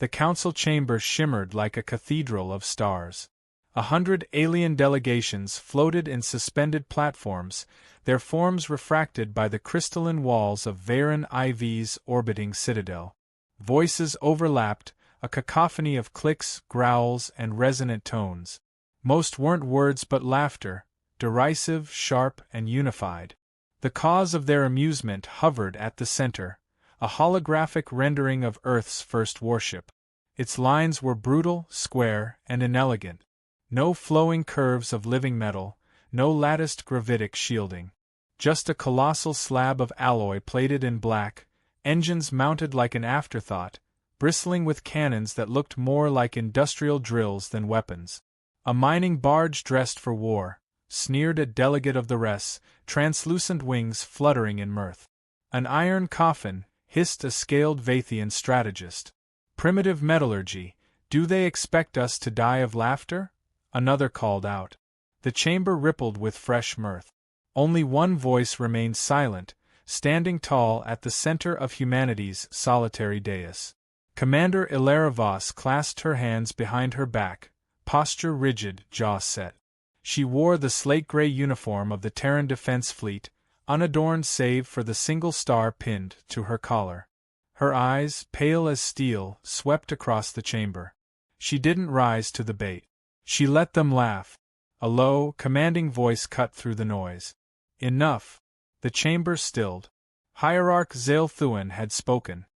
The council chamber shimmered like a cathedral of stars. 100 alien delegations floated in suspended platforms, their forms refracted by the crystalline walls of Varen IV's orbiting citadel. Voices overlapped, a cacophony of clicks, growls, and resonant tones. Most weren't words but laughter, derisive, sharp, and unified. The cause of their amusement hovered at the center, a holographic rendering of Earth's first warship. Its lines were brutal, square, and inelegant. No flowing curves of living metal, no latticed gravitic shielding. Just a colossal slab of alloy plated in black, engines mounted like an afterthought, bristling with cannons that looked more like industrial drills than weapons. A mining barge dressed for war, sneered a delegate of the res, translucent wings fluttering in mirth. An iron coffin, hissed a scaled Vathian strategist. Primitive metallurgy, do they expect us to die of laughter? Another called out. The chamber rippled with fresh mirth. Only one voice remained silent, standing tall at the center of humanity's solitary dais. Commander Elara Voss clasped her hands behind her back, posture rigid, jaw set. She wore the slate-gray uniform of the Terran Defense Fleet, unadorned save for the single star pinned to her collar. Her eyes, pale as steel, swept across the chamber. She didn't rise to the bait. She let them laugh. A low, commanding voice cut through the noise. Enough. The chamber stilled. Hierarch Zale Thuan had spoken.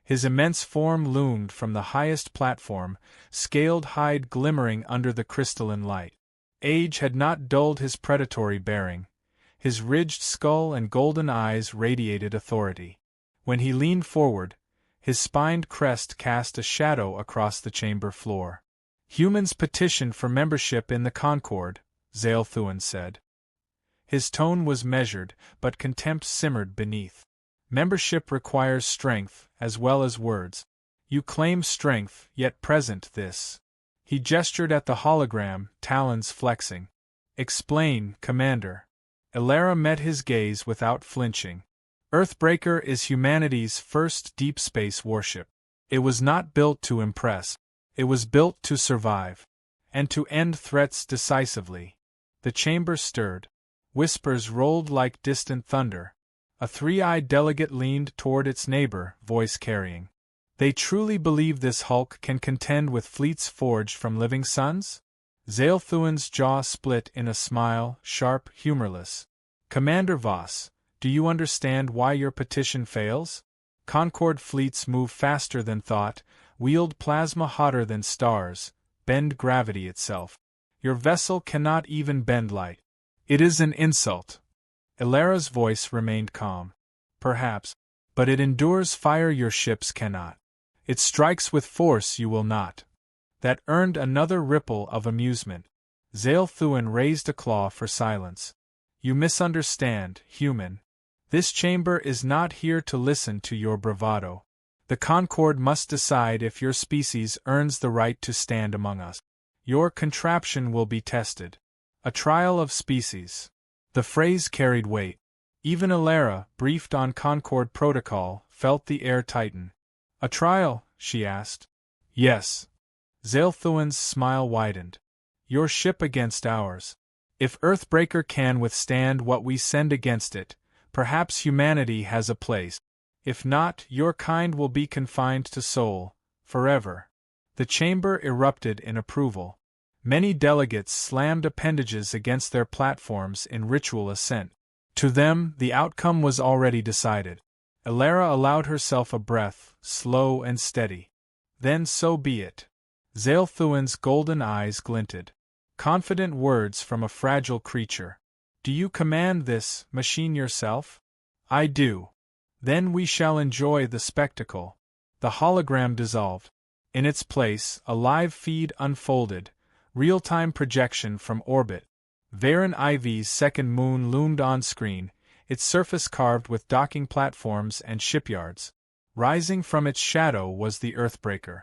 His immense form loomed from the highest platform, scaled hide glimmering under the crystalline light. Age had not dulled his predatory bearing. His ridged skull and golden eyes radiated authority. When he leaned forward, his spined crest cast a shadow across the chamber floor. Humans petitioned for membership in the Concord, Zale Thuan said. His tone was measured, but contempt simmered beneath. Membership requires strength, as well as words. You claim strength, yet present this. He gestured at the hologram, talons flexing. Explain, Commander. Elara met his gaze without flinching. Earthbreaker is humanity's first deep space warship. It was not built to impress. It was built to survive. And to end threats decisively. The chamber stirred. Whispers rolled like distant thunder. A three-eyed delegate leaned toward its neighbor, voice carrying. They truly believe this hulk can contend with fleets forged from living suns? Zale Thuan's jaw split in a smile, sharp, humorless. Commander Voss, do you understand why your petition fails? Concord fleets move faster than thought, wield plasma hotter than stars, bend gravity itself. Your vessel cannot even bend light. It is an insult. Elara's voice remained calm. Perhaps, but it endures fire your ships cannot. It strikes with force you will not. That earned another ripple of amusement. Zale Thuan raised a claw for silence. You misunderstand, human. This chamber is not here to listen to your bravado. The Concord must decide if your species earns the right to stand among us. Your contraption will be tested. A trial of species. The phrase carried weight. Even Elara, briefed on Concord protocol, felt the air tighten. A trial? She asked. Yes. Zale Thuan's smile widened. Your ship against ours. If Earthbreaker can withstand what we send against it, perhaps humanity has a place. If not, your kind will be confined to Sol, forever. The chamber erupted in approval. Many delegates slammed appendages against their platforms in ritual assent. To them, the outcome was already decided. Elara allowed herself a breath, slow and steady. Then so be it. Zale Thuan's golden eyes glinted. Confident words from a fragile creature. Do you command this machine yourself? I do. Then we shall enjoy the spectacle. The hologram dissolved. In its place, a live feed unfolded, real-time projection from orbit. Varen IV's second moon loomed on screen, its surface carved with docking platforms and shipyards. Rising from its shadow was the Earthbreaker.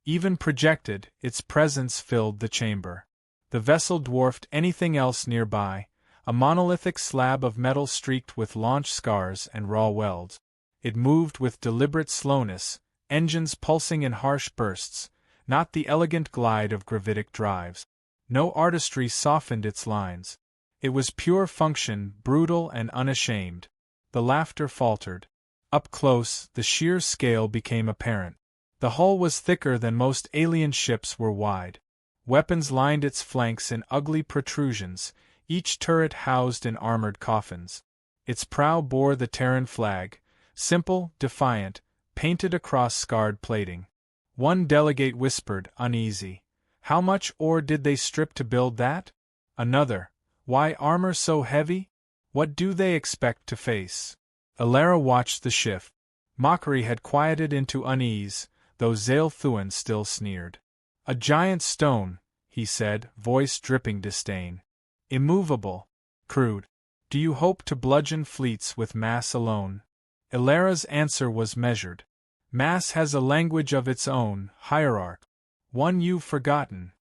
Even projected, its presence filled the chamber. The vessel dwarfed anything else nearby, a monolithic slab of metal streaked with launch scars and raw welds. It moved with deliberate slowness, engines pulsing in harsh bursts, not the elegant glide of gravitic drives. No artistry softened its lines. It was pure function, brutal and unashamed. The laughter faltered. Up close, the sheer scale became apparent. The hull was thicker than most alien ships were wide. Weapons lined its flanks in ugly protrusions, each turret housed in armored coffins. Its prow bore the Terran flag, simple, defiant, painted across scarred plating. One delegate whispered, uneasy, "How much ore did they strip to build that?" Another, "Why armor so heavy? What do they expect to face?" Elara watched the shift. Mockery had quieted into unease, though Zale Thuan still sneered. "A giant stone," he said, voice dripping disdain. "Immovable. Crude. Do you hope to bludgeon fleets with mass alone?" Elara's answer was measured. "Mass has a language of its own, hierarch. One you've forgotten."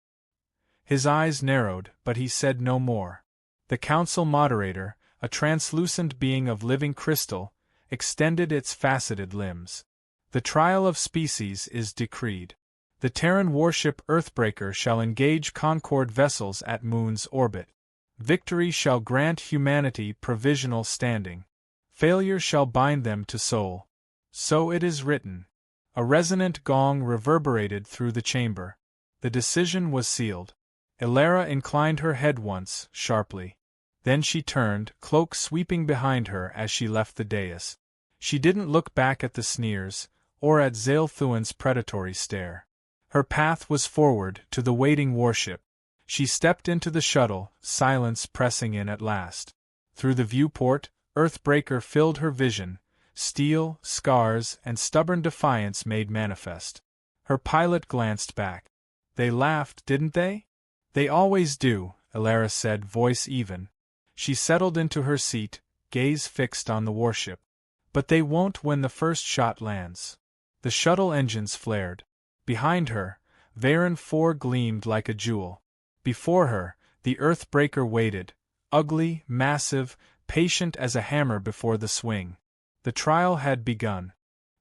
His eyes narrowed, but he said no more. The council moderator, a translucent being of living crystal, extended its faceted limbs. "The trial of species is decreed. The Terran warship Earthbreaker shall engage Concord vessels at Moon's orbit. Victory shall grant humanity provisional standing. Failure shall bind them to Sol. So it is written." A resonant gong reverberated through the chamber. The decision was sealed. Elara inclined her head once, sharply. Then she turned, cloak sweeping behind her as she left the dais. She didn't look back at the sneers, or at Zale Thuan's predatory stare. Her path was forward, to the waiting warship. She stepped into the shuttle, silence pressing in at last. Through the viewport, Earthbreaker filled her vision, steel, scars, and stubborn defiance made manifest. Her pilot glanced back. "They laughed, didn't they?" "They always do," Elara said, voice even. She settled into her seat, gaze fixed on the warship. "But they won't when the first shot lands." The shuttle engines flared. Behind her, Varen 4 gleamed like a jewel. Before her, the Earthbreaker waited, ugly, massive, patient as a hammer before the swing. The trial had begun.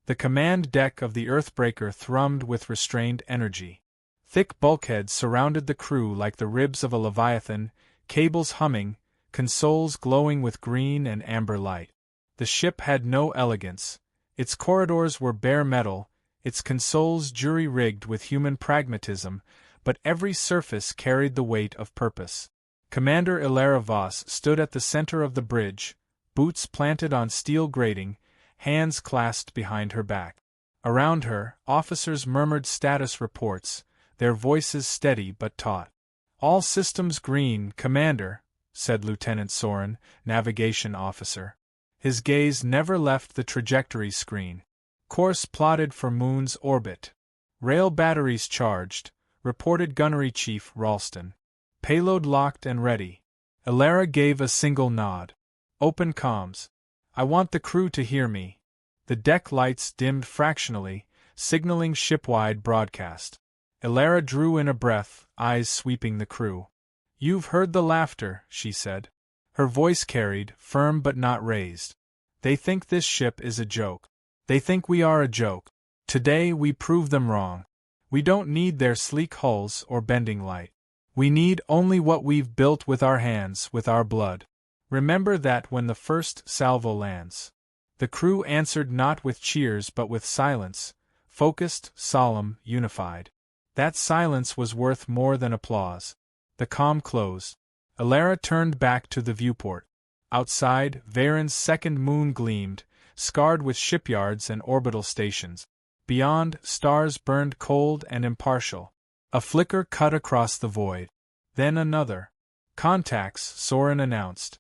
The command deck of the Earthbreaker thrummed with restrained energy. Thick bulkheads surrounded the crew like the ribs of a leviathan, cables humming, consoles glowing with green and amber light. The ship had no elegance. Its corridors were bare metal, its consoles jury-rigged with human pragmatism, but every surface carried the weight of purpose. Commander Elara Voss stood at the center of the bridge, boots planted on steel grating, hands clasped behind her back. Around her, officers murmured status reports, their voices steady but taut. "All systems green, Commander," said Lieutenant Soren, navigation officer. His gaze never left the trajectory screen. "Course plotted for Moon's orbit. Rail batteries charged," reported Gunnery Chief Ralston. "Payload locked and ready." Elara gave a single nod. "Open comms. I want the crew to hear me." The deck lights dimmed fractionally, signaling shipwide broadcast. Elara drew in a breath, eyes sweeping the crew. "You've heard the laughter," she said. Her voice carried, firm but not raised. "They think this ship is a joke. They think we are a joke. Today we prove them wrong. We don't need their sleek hulls or bending light. We need only what we've built with our hands, with our blood. Remember that when the first salvo lands." The crew answered not with cheers but with silence, focused, solemn, unified. That silence was worth more than applause. The comm closed. Elara turned back to the viewport. Outside, Varen's second moon gleamed, scarred with shipyards and orbital stations. Beyond, stars burned cold and impartial. A flicker cut across the void. Then another. "Contacts," Soren announced.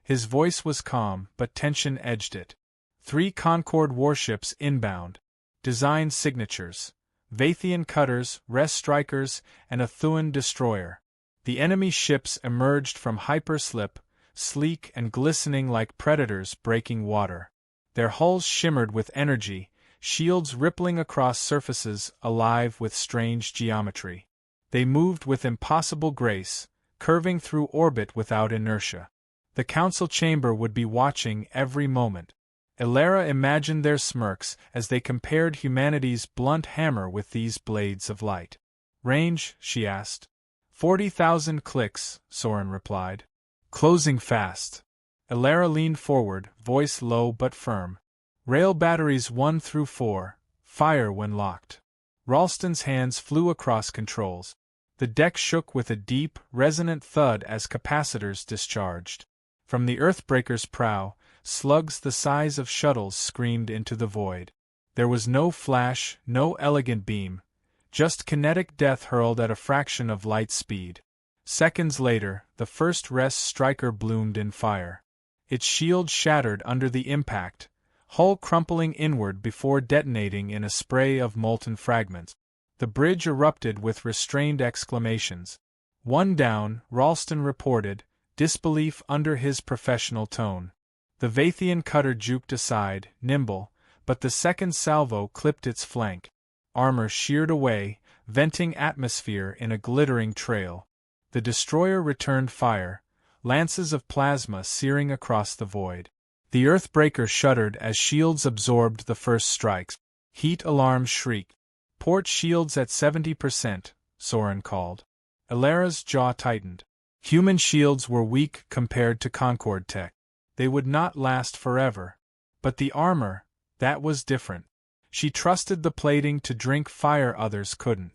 His voice was calm, but tension edged it. 3 Concord warships inbound. Design signatures. Vathian cutters, Res strikers, and a Thuan destroyer. The enemy ships emerged from hyperslip, sleek and glistening like predators breaking water. Their hulls shimmered with energy, shields rippling across surfaces alive with strange geometry. They moved with impossible grace, curving through orbit without inertia. The council chamber would be watching every moment. Elara imagined their smirks as they compared humanity's blunt hammer with these blades of light. Range, she asked. 40,000 clicks, Soren replied. Closing fast. Elara leaned forward, voice low but firm. Rail batteries 1 through 4, fire when locked. Ralston's hands flew across controls. The deck shook with a deep, resonant thud as capacitors discharged. From the Earthbreaker's prow, slugs the size of shuttles screamed into the void. There was no flash, no elegant beam, just kinetic death hurled at a fraction of light speed. Seconds later, the first rest striker bloomed in fire. Its shield shattered under the impact, hull crumpling inward before detonating in a spray of molten fragments. The bridge erupted with restrained exclamations. One down, Ralston reported, disbelief under his professional tone. The Vathian cutter juked aside, nimble, but the second salvo clipped its flank. Armor sheared away, venting atmosphere in a glittering trail. The destroyer returned fire, lances of plasma searing across the void. The Earthbreaker shuddered as shields absorbed the first strikes. Heat alarms shrieked. Port shields at 70%, Soren called. Elara's jaw tightened. Human shields were weak compared to Concord tech. They would not last forever. But the armor, that was different. She trusted the plating to drink fire others couldn't.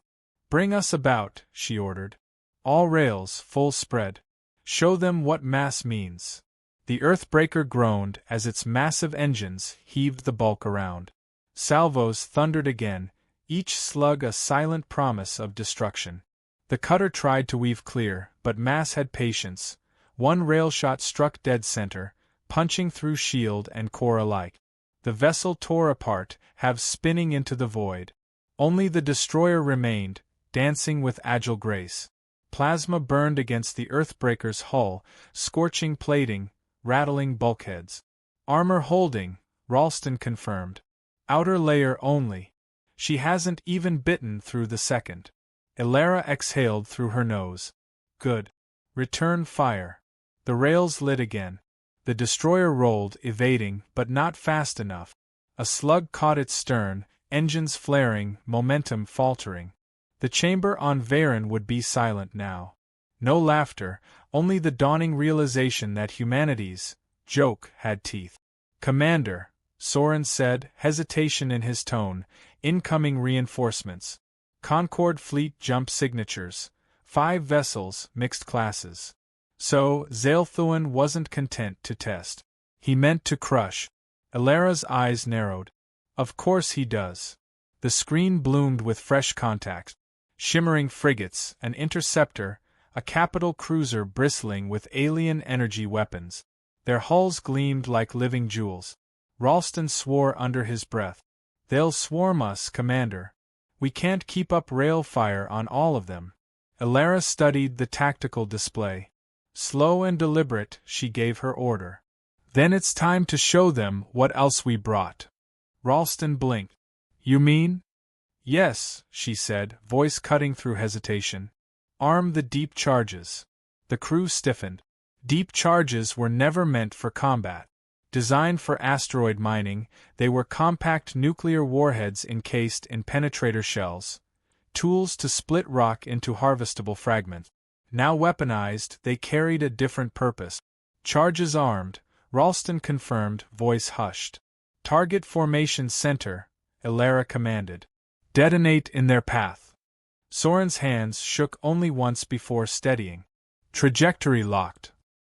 Bring us about, she ordered. All rails, full spread. Show them what mass means. The Earthbreaker groaned as its massive engines heaved the bulk around. Salvos thundered again, each slug a silent promise of destruction. The cutter tried to weave clear, but mass had patience. One rail shot struck dead center, punching through shield and core alike. The vessel tore apart, halves spinning into the void. Only the destroyer remained, dancing with agile grace. Plasma burned against the Earthbreaker's hull, scorching plating, rattling bulkheads. Armor holding, Ralston confirmed. Outer layer only. She hasn't even bitten through the second. Elara exhaled through her nose. Good. Return fire. The rails lit again. The destroyer rolled, evading, but not fast enough. A slug caught its stern, engines flaring, momentum faltering. The chamber on Varen would be silent now. No laughter, only the dawning realization that humanity's joke had teeth. Commander, Soren said, hesitation in his tone, incoming reinforcements. Concord fleet jump signatures. 5 vessels, mixed classes. So, Zaelthuan wasn't content to test. He meant to crush. Elara's eyes narrowed. Of course he does. The screen bloomed with fresh contacts. Shimmering frigates, an interceptor, a capital cruiser bristling with alien energy weapons. Their hulls gleamed like living jewels. Ralston swore under his breath. They'll swarm us, Commander. We can't keep up rail fire on all of them. Elara studied the tactical display. Slow and deliberate, she gave her order. Then it's time to show them what else we brought. Ralston blinked. You mean? Yes, she said, voice cutting through hesitation. Arm the deep charges. The crew stiffened. Deep charges were never meant for combat. Designed for asteroid mining, they were compact nuclear warheads encased in penetrator shells. Tools to split rock into harvestable fragments. Now weaponized, they carried a different purpose. Charges armed, Ralston confirmed, voice hushed. Target formation center, Elara commanded. Detonate in their path. Soren's hands shook only once before steadying. Trajectory locked.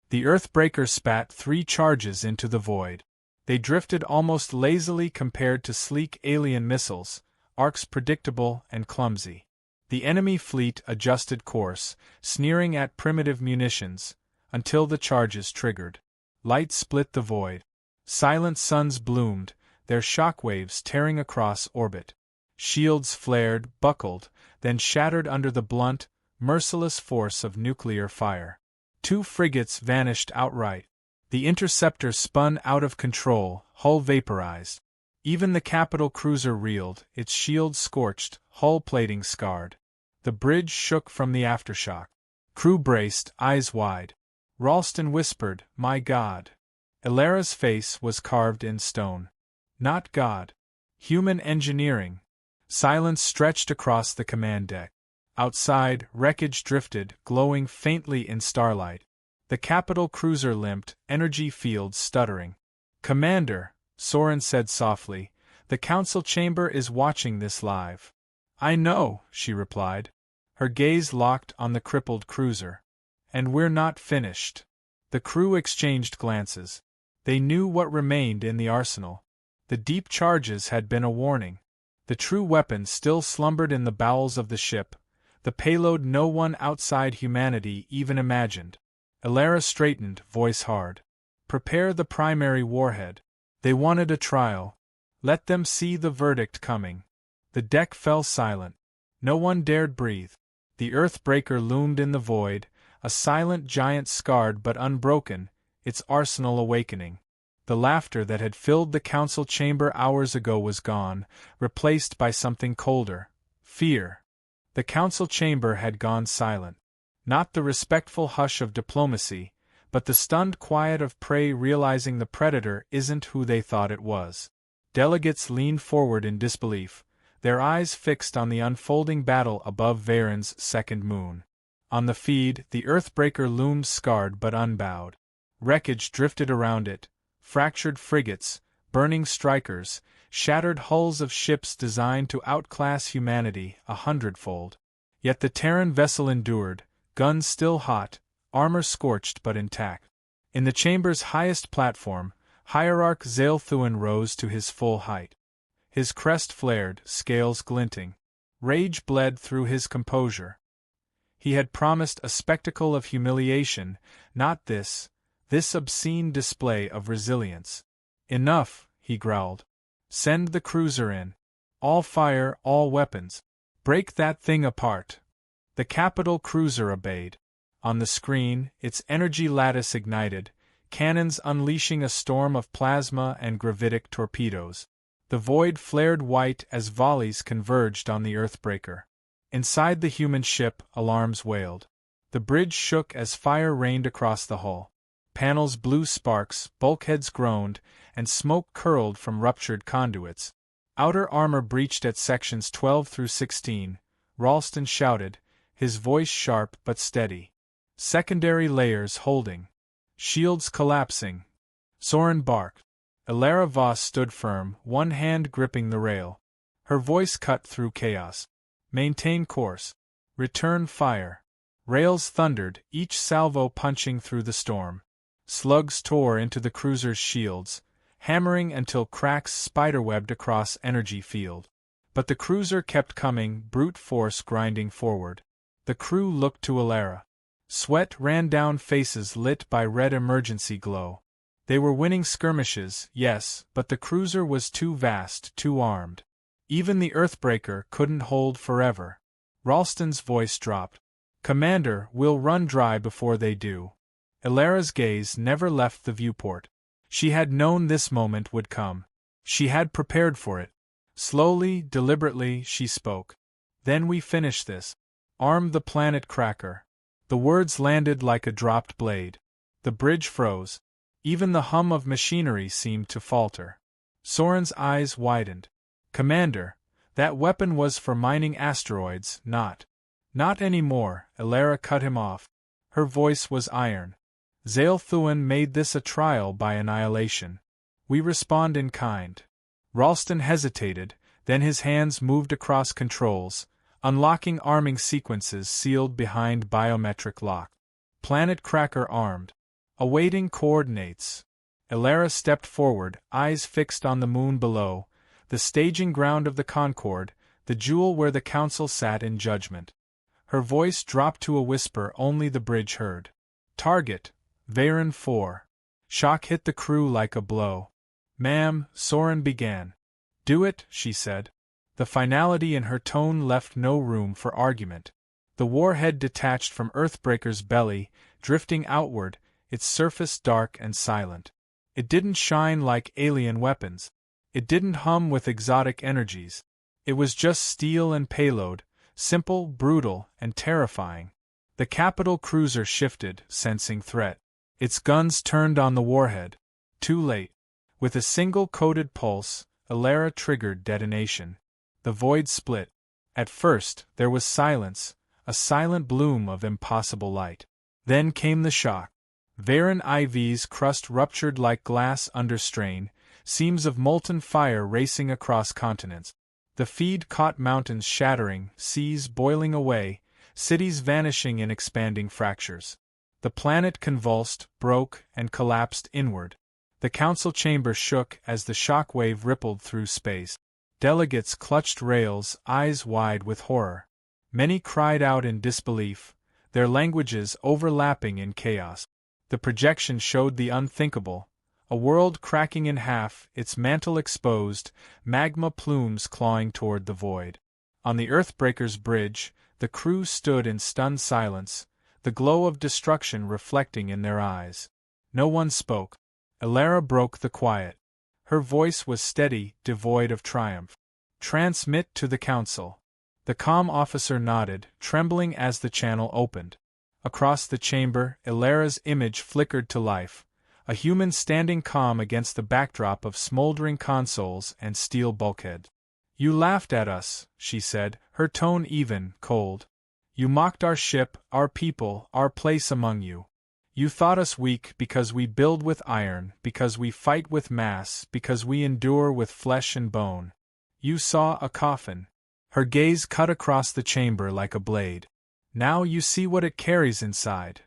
The Earthbreaker spat 3 charges into the void. They drifted almost lazily compared to sleek alien missiles, arcs predictable and clumsy. The enemy fleet adjusted course, sneering at primitive munitions, until the charges triggered. Light split the void. Silent suns bloomed, their shockwaves tearing across orbit. Shields flared, buckled, then shattered under the blunt, merciless force of nuclear fire. 2 frigates vanished outright. The interceptor spun out of control, hull vaporized. Even the capital cruiser reeled, its shield scorched, hull plating scarred. The bridge shook from the aftershock. Crew braced, eyes wide. Ralston whispered, "My God." Elara's face was carved in stone. Not God. Human engineering. Silence stretched across the command deck. Outside, wreckage drifted, glowing faintly in starlight. The capital cruiser limped, energy fields stuttering. "Commander," Soren said softly, "the council chamber is watching this live." "I know," she replied. Her gaze locked on the crippled cruiser. "And we're not finished." The crew exchanged glances. They knew what remained in the arsenal. The deep charges had been a warning. The true weapon still slumbered in the bowels of the ship, the payload no one outside humanity even imagined. Elara straightened, voice hard. "Prepare the primary warhead." They wanted a trial. Let them see the verdict coming. The deck fell silent. No one dared breathe. The Earthbreaker loomed in the void, a silent giant scarred but unbroken, its arsenal awakening. The laughter that had filled the council chamber hours ago was gone, replaced by something colder. Fear. The council chamber had gone silent. Not the respectful hush of diplomacy, but the stunned quiet of prey realizing the predator isn't who they thought it was. Delegates leaned forward in disbelief, their eyes fixed on the unfolding battle above Varen's second moon. On the feed, the Earthbreaker loomed scarred but unbowed. Wreckage drifted around it, fractured frigates, burning strikers, shattered hulls of ships designed to outclass humanity 100-fold. Yet the Terran vessel endured, guns still hot, armor scorched but intact. In the chamber's highest platform, Hierarch Zaelthuin rose to his full height. His crest flared, scales glinting. Rage bled through his composure. He had promised a spectacle of humiliation, not this obscene display of resilience. "Enough," he growled. "Send the cruiser in. All fire, all weapons. Break that thing apart." The capital cruiser obeyed. On the screen, its energy lattice ignited, cannons unleashing a storm of plasma and gravitic torpedoes. The void flared white as volleys converged on the Earthbreaker. Inside the human ship, alarms wailed. The bridge shook as fire rained across the hull. Panels blew sparks, bulkheads groaned, and smoke curled from ruptured conduits. Outer armor breached at sections 12 through 16, Ralston shouted, his voice sharp but steady. "Secondary layers holding. Shields collapsing." Soren barked. Elara Voss stood firm, one hand gripping the rail. Her voice cut through chaos. "Maintain course. Return fire." Rails thundered, each salvo punching through the storm. Slugs tore into the cruiser's shields, hammering until cracks spiderwebbed across energy field. But the cruiser kept coming, brute force grinding forward. The crew looked to Elara. Sweat ran down faces lit by red emergency glow. They were winning skirmishes, yes, but the cruiser was too vast, too armed. Even the Earthbreaker couldn't hold forever. Ralston's voice dropped. "Commander, we'll run dry before they do." Elara's gaze never left the viewport. She had known this moment would come. She had prepared for it. Slowly, deliberately, she spoke. "Then we finish this. Arm the planet cracker." The words landed like a dropped blade. The bridge froze. Even the hum of machinery seemed to falter. Soren's eyes widened. "Commander, that weapon was for mining asteroids, not." "Not anymore," Elara cut him off. Her voice was iron. "Zaelthuin made this a trial by annihilation. We respond in kind." Ralston hesitated, then his hands moved across controls, unlocking arming sequences sealed behind biometric lock. Planet cracker armed. Awaiting coordinates. Elara stepped forward, eyes fixed on the moon below, the staging ground of the Concorde, the jewel where the council sat in judgment. Her voice dropped to a whisper only the bridge heard. "Target, Varen 4. Shock hit the crew like a blow. "Ma'am," Soren began. "Do it," she said. The finality in her tone left no room for argument. The warhead detached from Earthbreaker's belly, drifting outward, its surface dark and silent. It didn't shine like alien weapons. It didn't hum with exotic energies. It was just steel and payload, simple, brutal, and terrifying. The capital cruiser shifted, sensing threat. Its guns turned on the warhead. Too late. With a single coded pulse, Elara triggered detonation. The void split. At first, there was silence, a silent bloom of impossible light. Then came the shock. Varen IV's crust ruptured like glass under strain, seams of molten fire racing across continents. The feed caught mountains shattering, seas boiling away, cities vanishing in expanding fractures. The planet convulsed, broke, and collapsed inward. The council chamber shook as the shock wave rippled through space. Delegates clutched rails, eyes wide with horror. Many cried out in disbelief, their languages overlapping in chaos. The projection showed the unthinkable, a world cracking in half, its mantle exposed, magma plumes clawing toward the void. On the Earthbreaker's bridge, the crew stood in stunned silence, the glow of destruction reflecting in their eyes. No one spoke. Elara broke the quiet. Her voice was steady, devoid of triumph. "Transmit to the council." The comm officer nodded, trembling as the channel opened. Across the chamber, Elara's image flickered to life, a human standing calm against the backdrop of smoldering consoles and steel bulkhead. "You laughed at us," she said, her tone even, cold. "You mocked our ship, our people, our place among you. You thought us weak because we build with iron, because we fight with mass, because we endure with flesh and bone. You saw a coffin." Her gaze cut across the chamber like a blade. "Now you see what it carries inside."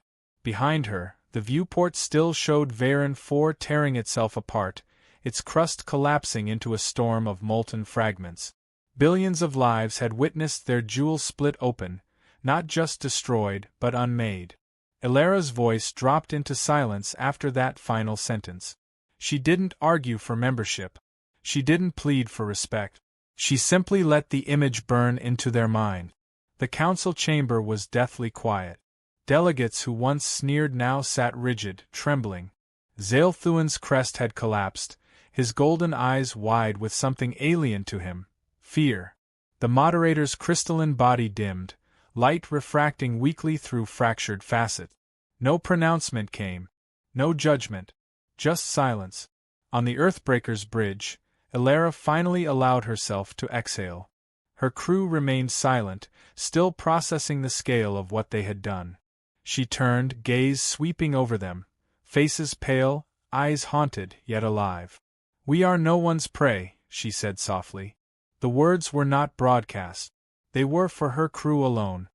Behind her, the viewport still showed Varen 4 tearing itself apart, its crust collapsing into a storm of molten fragments. Billions of lives had witnessed their jewels split open, not just destroyed, but unmade. Elara's voice dropped into silence after that final sentence. She didn't argue for membership. She didn't plead for respect. She simply let the image burn into their mind. The council chamber was deathly quiet. Delegates who once sneered now sat rigid, trembling. Zaelthuan's crest had collapsed, his golden eyes wide with something alien to him: fear. The moderator's crystalline body dimmed, light refracting weakly through fractured facets. No pronouncement came. No judgment. Just silence. On the Earthbreaker's bridge, Elara finally allowed herself to exhale. Her crew remained silent, still processing the scale of what they had done. She turned, gaze sweeping over them, faces pale, eyes haunted yet alive. "We are no one's prey," she said softly. The words were not broadcast. They were for her crew alone.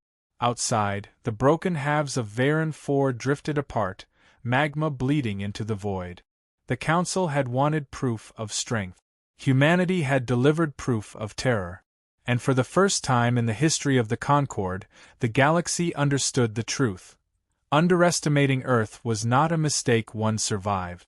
Outside, the broken halves of Varen 4 drifted apart, magma bleeding into the void. The council had wanted proof of strength. Humanity had delivered proof of terror. And for the first time in the history of the Concord, the galaxy understood the truth. Underestimating Earth was not a mistake one survived.